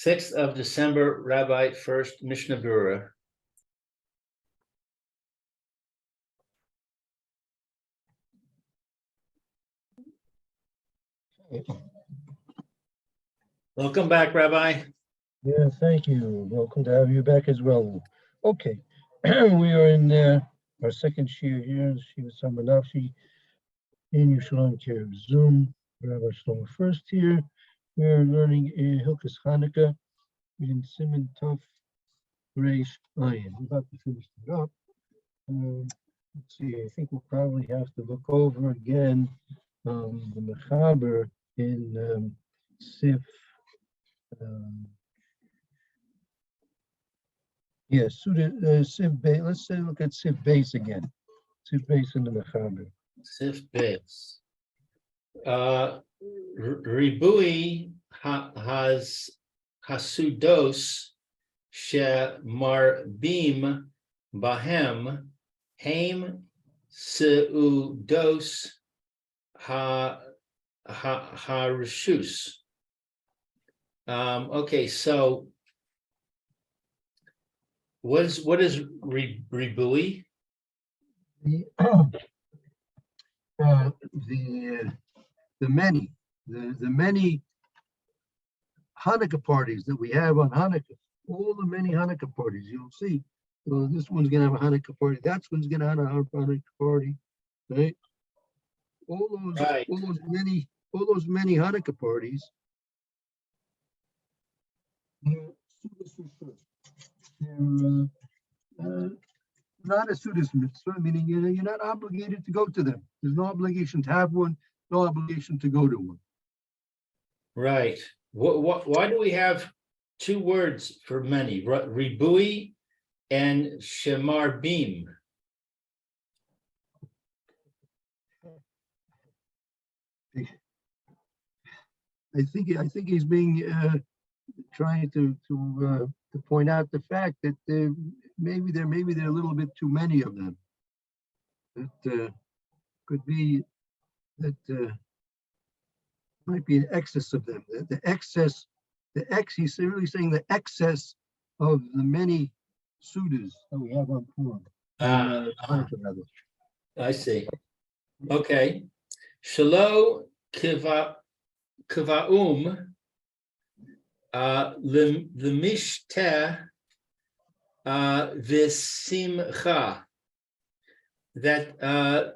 6th of December, Rabbi Furst, Mishna Berura. Welcome back, Rabbi. Yeah, thank you. Welcome to have you back as well. Okay, we are in our second shiur here, Shiva Samanafshi, in Yerushalayim Care Zoom. Rabbi Shlomo Furst here. We are learning in Hilchos Hanukah in Siman Tov Reish Ayin. We're about to finish it up. Let's see, I think we'll probably have to look over again the Mechaber in Sif. Yes, Sif Beis. Let's say look at Sif Beis again. Sif Beis in the Mechaber. Sif Beis. Ribui has hasudos shemarbim bahem haim seudos harishus. Okay, so what is ribui? The many Hanukkah parties that we have on Hanukkah, all the many Hanukkah parties, you'll see. So this one's gonna have a Hanukkah party, that one's gonna have a Hanukkah party, right? All those many Hanukkah parties. They're not a Sudas mitzvah, meaning you're not obligated to go to them. There's no obligation to have one, no obligation to go to one. Right. Why do we have two words for many? Ribui and shemarbim. I think he's being trying to point out the fact that maybe there are a little bit too many of them. That could be that might be an excess of them. He's really saying the excess of the many sudas that we have on Purim. I see. Okay. Shelo kivaum l'mishteh v'simcha, that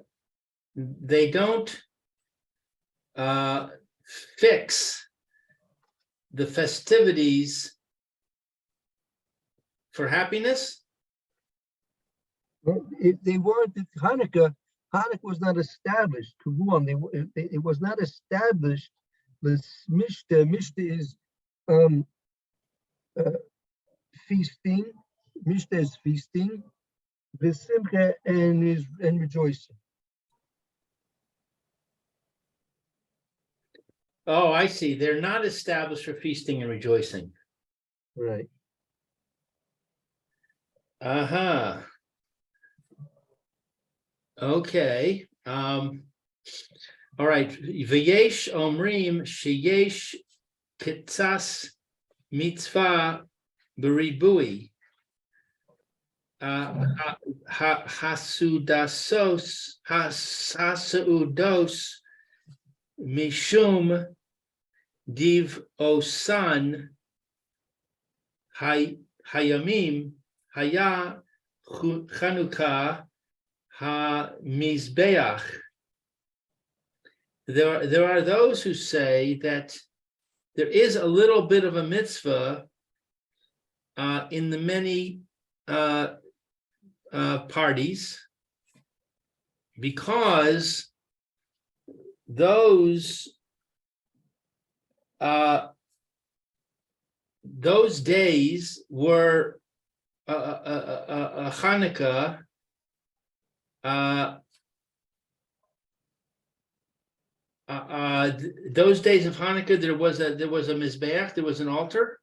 they don't fix the festivities for happiness. Well, they weren't. Hanukkah was not established. It was not established. The Mishna is feasting. Mishna is feasting. The simcha and rejoicing. Oh, I see. They're not established for feasting and rejoicing. Right. Okay. All right. V'yesh omrim sheyesh kitzas mitzvah beribui. Hasudos mishum div osan hayamim haya Hanukah ha-mizbeach. There are those who say that there is a little bit of a mitzvah in the many parties, because those days were Hanukah, those days of Hanukkah, there was a mizbeach, there was an altar.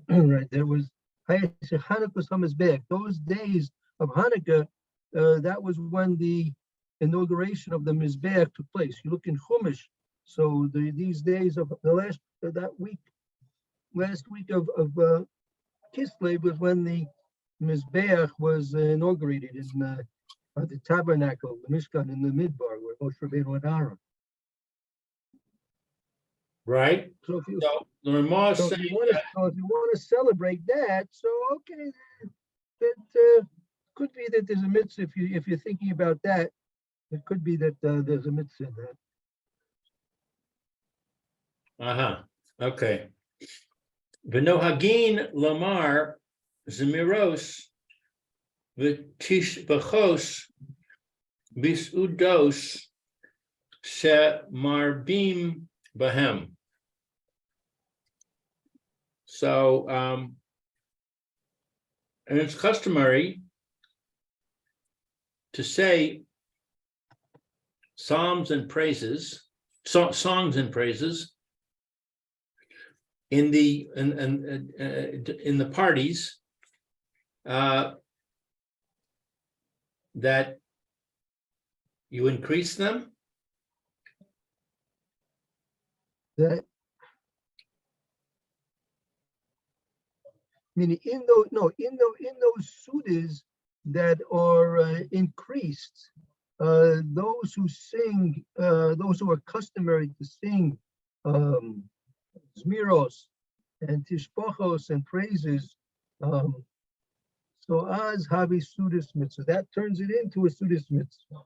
Right, there was Hanukkah Mizbeach. Those days of Hanukkah, that was when the inauguration of the mizbeach took place. You look in Chumash, so these days of the last that week last week of Kislev was when the Mizbeach was inaugurated in the tabernacle, the Mishkan in the Midbar, where Moshe Rabbeinu and Aaron. Right. So if you, So the Ramah so saying if you want to celebrate that, so okay, that could be that there's a mitzvah. If you're thinking about that, it could be that there's a mitzvah in that. Okay. V'nohagin lamar zemiros v'tishbachos bisudos shemarbim bahem. So, and it's customary to say songs and praises in the parties that you increase them. That meaning in those sudas that are increased, those who sing, those who are customary to sing zmiros and tishbachos and praises. So as havi sudas mitzvah, that turns it into a sudas mitzvah.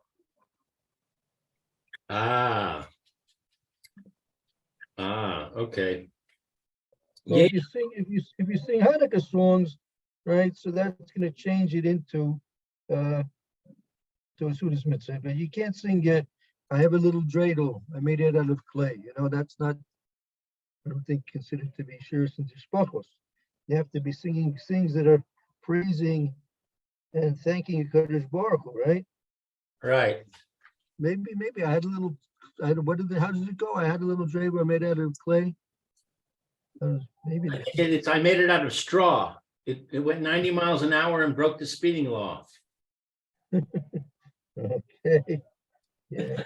Okay. So if you sing Hanukah songs, right? So that's going to change it into to a sudas mitzvah. But you can't sing I have a little dreidel, I made it out of clay. That's not, I don't think, considered to be shiras and tishbachos. You have to be singing things that are praising and thanking Kadosh Baruch Hu, right? Right. Maybe I had a little. How does it go? I had a little dreidel made out of clay. Maybe I made it out of straw. It went 90 miles an hour and broke the speeding law. Okay. Yeah.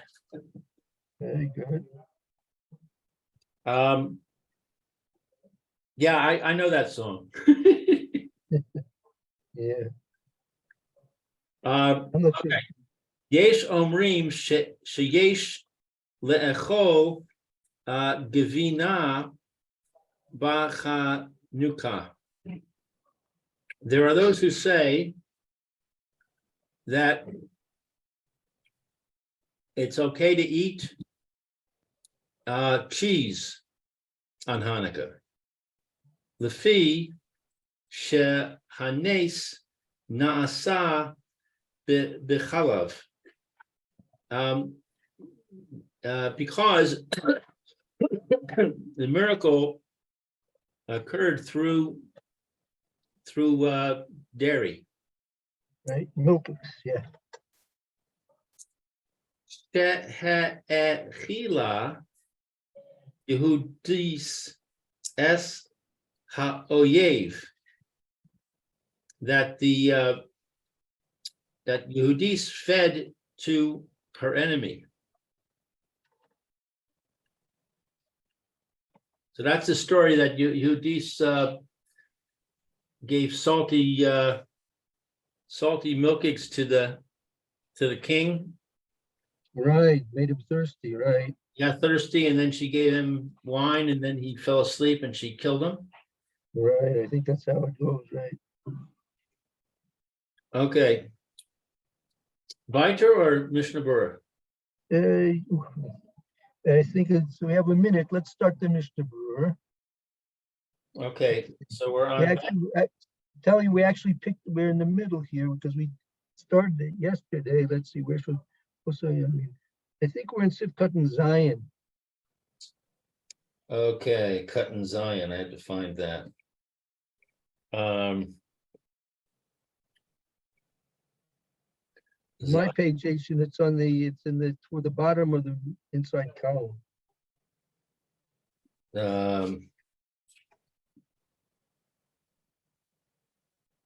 Very good. Yeah, I know that song. Yeah. Okay. Yesh omrim sheyesh le'echo gevina b'Hanukah. There are those who say that it's okay to eat cheese on Hanukkah. Lefi shehanes naasa b'chalav. Because the miracle occurred through dairy. Right, milk. Yeah. Shehe'echila Yehudis es ha'oyev, that that Yehudis fed to her enemy. So that's the story that Yehudis gave salty milk eggs to the king. Right, made him thirsty, right? Yeah, thirsty, and then she gave him wine, and then he fell asleep, and she killed him. Right, I think that's how it goes, right? Okay. Weiter or Mishna Berura? I think we have a minute. Let's start the Mishna Berura. Okay, so we're on. We're in the middle here because we started it yesterday. Let's see, where's I think we're in Sivkot and Zion. Okay, Cut and Zion. I had to find that. My page, Jason, it's in toward the bottom of the inside column.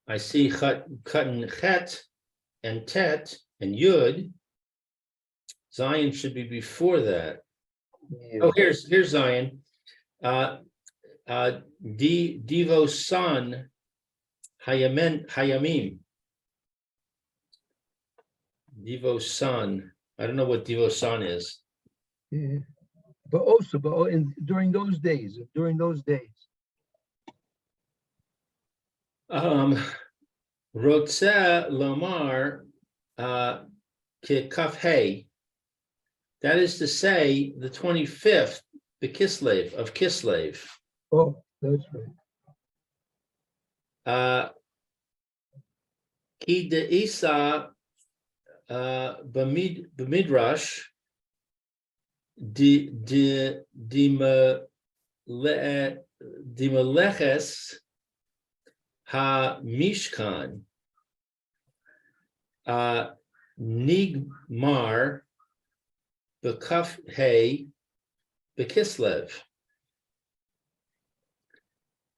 I see Cut and Chet and Tet and Yud. Zion should be before that. Yeah. Oh, here's Zion. Divosan Hayamim. Divosan. I don't know what Divosan is. Yeah. But also, during those days, Rotze Lomar Kafhei. That is to say, the 25th, the Kislev of Kislev. Oh, that's right. Ki de Isa Bamidrash Dimaleches Ha Mishkan Nigmar Bekaf Hey Bekislev.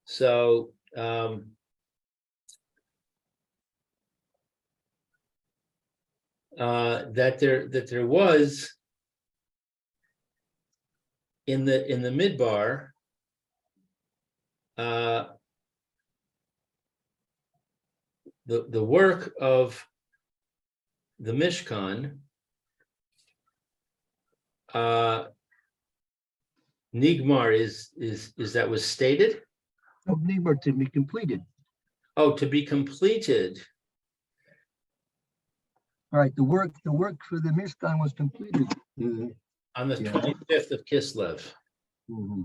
So that there was in the midbar the work of the Mishkan, Nigmar is that was stated? Of Nigmar, to be completed. Oh, to be completed. All right, the work for the Mishkan was completed On the 25th of Kislev. Mm-hmm.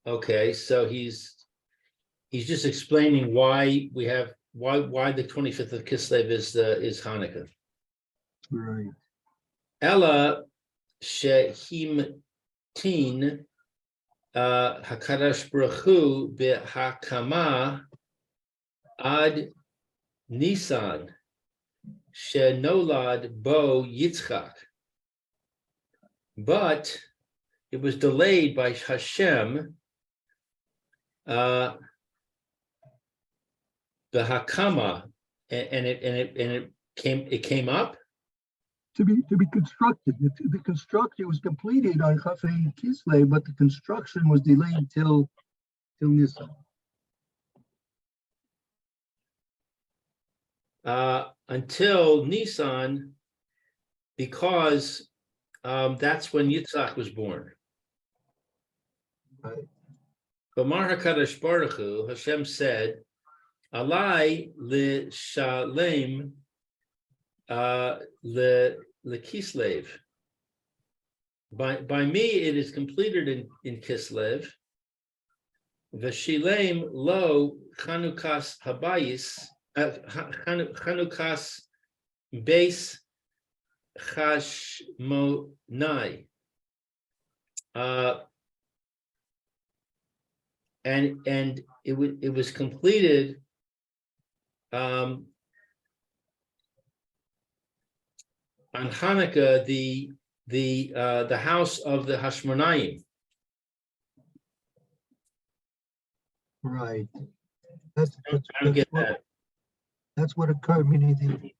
Okay, so he's just explaining why we have why the 25th of Kislev is Hanukah. Right. Ella shehimtin Hakadosh Baruch Hu behakama ad Nisan shenolad bo Yitzchak. But it was delayed by Hashem, the Hakama, and it came up to be constructed. The construction was completed on Chafei Kislev, but the construction was delayed till Nisan. Until Nisan, because that's when Yitzchak was born. Right. But Mar HaKadosh Baruch Hu, Hashem said, Alai l'shalem l'kislev. By me it is completed in Kislev. V'shilem lo Chanukas habayis, Chanukas beis chashmonai. And it was completed on Hanukah, the house of the Hashmonayim. Right. I don't get that. That's what occurred. Meaning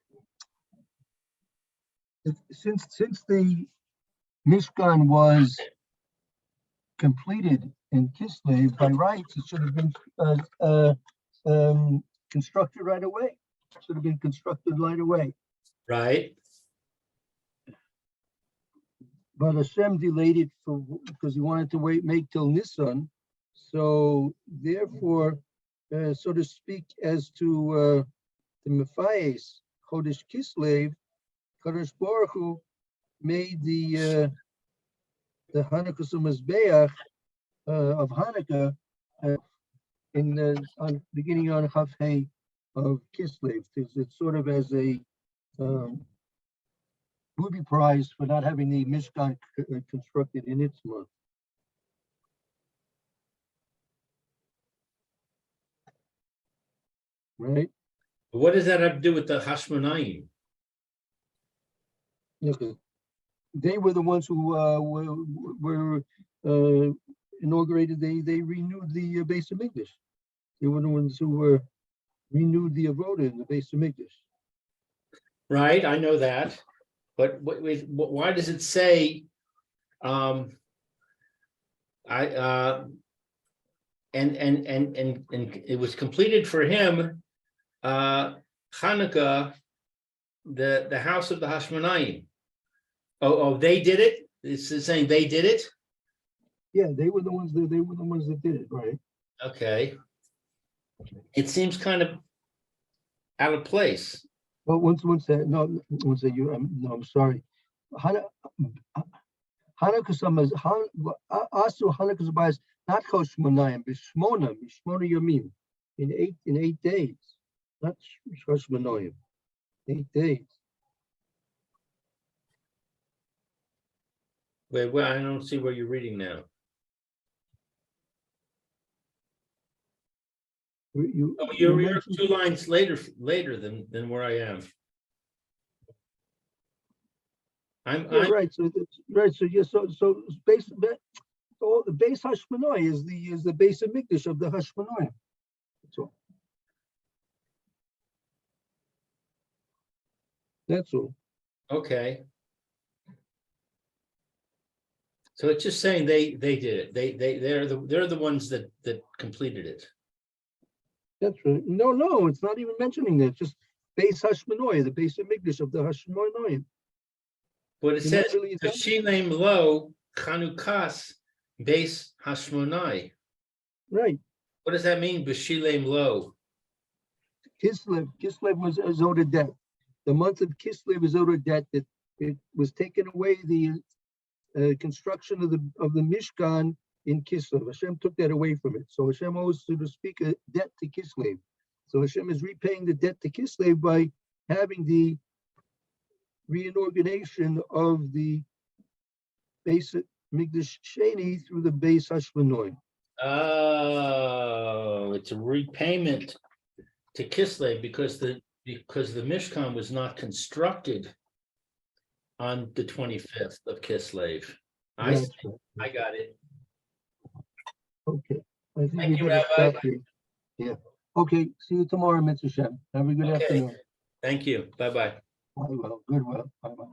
since the Mishkan was completed in Kislev, by rights, it should have been constructed right away. It should have been constructed right away. Right. But Hashem delayed it because he wanted to make till Nisan. So therefore, so to speak, as to the Mephayes, Chodesh Kislev, Kadosh Baruch Hu made the Hanukah Mizbeach of Hanukah on beginning on Chafei of Kislev. It's sort of as a booby prize for not having the Mishkan constructed in its month. Right? What does that have to do with the Hashmonayim? Okay. They were the ones who were inaugurated. They renewed the Beis Hamikdash. They were the ones who renewed the avoda in the Beis Hamikdash. Right, I know that. But why does it say and it was completed for him, Hanukah, the house of the Hashmonaim. Oh, they did it? This is saying they did it? Yeah, they were the ones that did it, right? Okay. It seems kind of out of place. Well, once that I'm sorry. Hanukah Samas Asu Hanukah Sabayas not Choshmonayim, Bishmona Yomim in 8 days, not Choshmonayim, 8 days. Wait, well, I don't see where you're reading now. You're 2 lines later than where I am. I'm right. So right. So yeah. So base the base Hashmonai is the base of Mikdash of the Hashmonai. That's all. okay. So it's just saying they did it. They're the ones that completed it. That's right. No, it's not even mentioning that. Just base Hashmonai, the base of Mikdash of the Hashmonai. But it says Shilem Lo Hanukah's base Hashmonai. Right. What does that mean? B'Shilem Lo. Kislev was owed a debt. The month of Kislev is owed a debt that it was taken away the construction of the Mishkan in Kislev. Hashem took that away from it. So Hashem owes, so to speak, a debt to Kislev. So Hashem is repaying the debt to Kislev by having the reorganization of the base Mikdash Sheni through the base Hashmonai. Oh, it's a repayment to Kislev because the Mishkan was not constructed on the 25th of Kislev. I got it. Okay. I think Thank you, Rabbi. Yeah. Okay. See you tomorrow, Mitzvah Shem. Have a good afternoon. Thank you. Bye-bye. Bye-bye. Good well. Bye-bye.